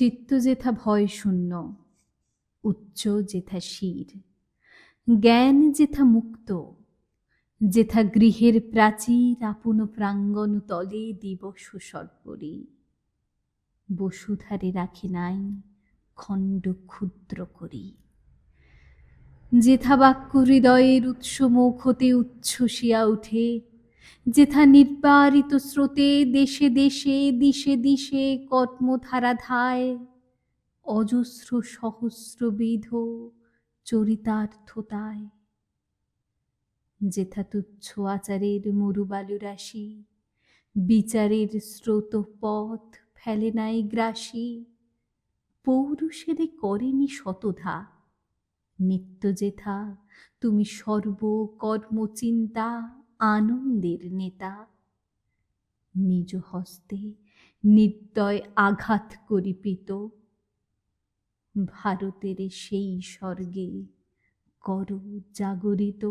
চিত্ত যেথা ভয় শূন্য, উচ্চ যেথা শির, জ্ঞান যেথা মুক্ত, যেথা গৃহের প্রাচীর আপন প্রাঙ্গণ তলে দিবস সর্বরি, বসুধারে রাখে নাই খণ্ড ক্ষুদ্র করি। যেথা বাক্য হৃদয়ের উৎস মুখ হতে উচ্ছ্বসিয়া উঠে, যেথা নির্বারিত স্রোতে দেশে দেশে দিশে দিশে কর্মধারা ধায়, অজস্র সহস্রবিধ চরিতার্থতায়। যেথা তুচ্ছ আচারের মরুবালু রাশি, বিচারের স্রোত পথ ফেলে নাই গ্রাসী, পৌরুষেরে করেনি শতধা। নিত্য যেথা তুমি সর্বকর্মচিন্তা আনন্দের নেতা, নিজ হস্তে নির্দয় আঘাত করিপিত, ভারতের সেই স্বর্গে কর জাগরিত।